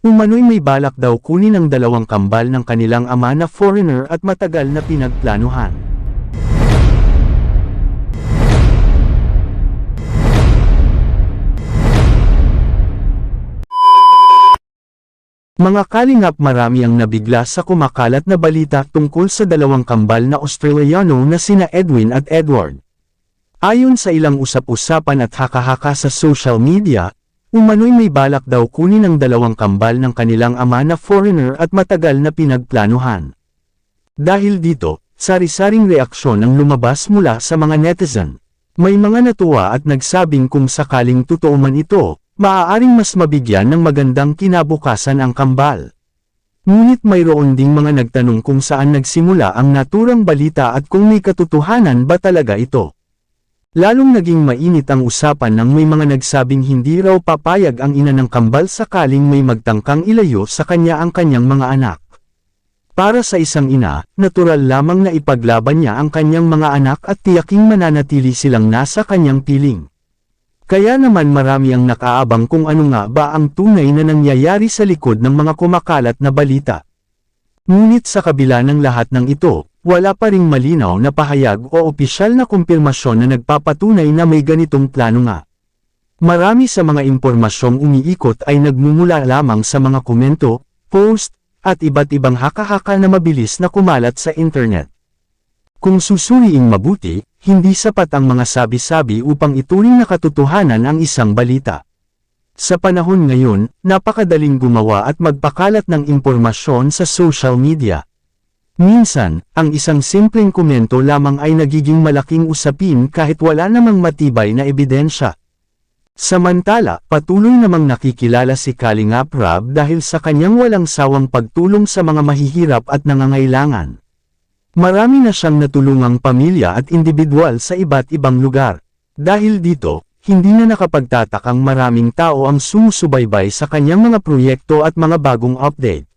Umano'y may balak daw kunin ang dalawang kambal ng kanilang ama na foreigner at matagal na pinagplanuhan. Mga kalingap, marami ang nabigla sa kumakalat na balita tungkol sa dalawang kambal na Australiano na sina Edwin at Edward. Ayon sa ilang usap-usapan at haka-haka sa social media, umano'y may balak daw kunin ang dalawang kambal ng kanilang ama na foreigner at matagal na pinagplanuhan. Dahil dito, sari-saring reaksyon ang lumabas mula sa mga netizen. May mga natuwa at nagsabing kung sakaling totoo man ito, maaaring mas mabigyan ng magandang kinabukasan ang kambal. Ngunit mayroon ding mga nagtanong kung saan nagsimula ang naturang balita at kung may katotohanan ba talaga ito. Lalong naging mainit ang usapan nang may mga nagsabing hindi raw papayag ang ina ng kambal sakaling may magtangkang ilayo sa kanya ang kanyang mga anak. Para sa isang ina, natural lamang na ipaglaban niya ang kanyang mga anak at tiyaking mananatili silang nasa kanyang piling. Kaya naman marami ang nakaabang kung ano nga ba ang tunay na nangyayari sa likod ng mga kumakalat na balita. Ngunit sa kabila ng lahat ng ito, wala pa ring malinaw na pahayag o opisyal na kumpirmasyon na nagpapatunay na may ganitong plano nga. Marami sa mga impormasyong umiikot ay nagmumula lamang sa mga komento, post, at iba't ibang haka-haka na mabilis na kumalat sa internet. Kung susuriing mabuti, hindi sapat ang mga sabi-sabi upang ituring na katotohanan ang isang balita. Sa panahon ngayon, napakadaling gumawa at magpakalat ng impormasyon sa social media. Minsan, ang isang simpleng komento lamang ay nagiging malaking usapin kahit wala namang matibay na ebidensya. Samantala, patuloy namang nakikilala si Kalingap Rab dahil sa kanyang walang sawang pagtulong sa mga mahihirap at nangangailangan. Marami na siyang natulungang pamilya at individual sa iba't ibang lugar. Dahil dito, hindi na nakapagtatakang maraming tao ang sumusubaybay sa kanyang mga proyekto at mga bagong update.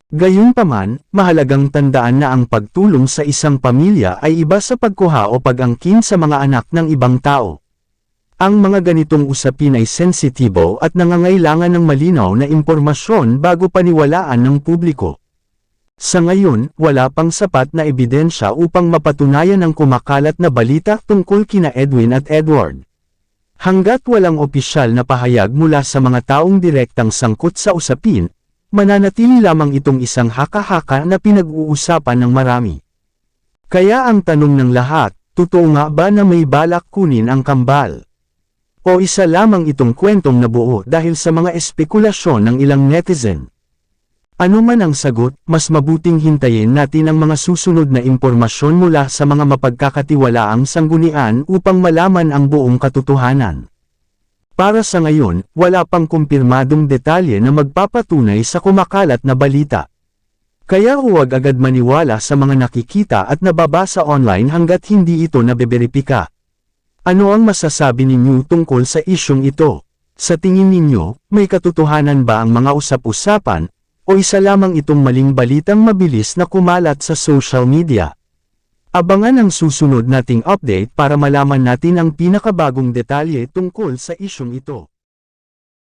Gayunpaman, mahalagang tandaan na ang pagtulong sa isang pamilya ay iba sa pagkuha o pag-angkin sa mga anak ng ibang tao. Ang mga ganitong usapin ay sensitibo at nangangailangan ng malinaw na impormasyon bago paniwalaan ng publiko. Sa ngayon, wala pang sapat na ebidensya upang mapatunayan ang kumakalat na balita tungkol kina Edwin at Edward. Hanggat walang opisyal na pahayag mula sa mga taong direktang sangkot sa usapin, mananatili lamang itong isang haka-haka na pinag-uusapan ng marami. Kaya ang tanong ng lahat, totoo nga ba na may balak kunin ang kambal? O isa lamang itong kwentong nabuo dahil sa mga espekulasyon ng ilang netizen? Ano man ang sagot, mas mabuting hintayin natin ang mga susunod na impormasyon mula sa mga mapagkakatiwalaang sanggunian upang malaman ang buong katotohanan. Para sa ngayon, wala pang kumpirmadong detalye na magpapatunay sa kumakalat na balita. Kaya huwag agad maniwala sa mga nakikita at nababasa online hanggat hindi ito nabeberipika. Ano ang masasabi ninyo tungkol sa isyong ito? Sa tingin ninyo, may katotohanan ba ang mga usap-usapan, o isa lamang itong maling balitang mabilis na kumalat sa social media? Abangan ang susunod nating update para malaman natin ang pinakabagong detalye tungkol sa isyong ito.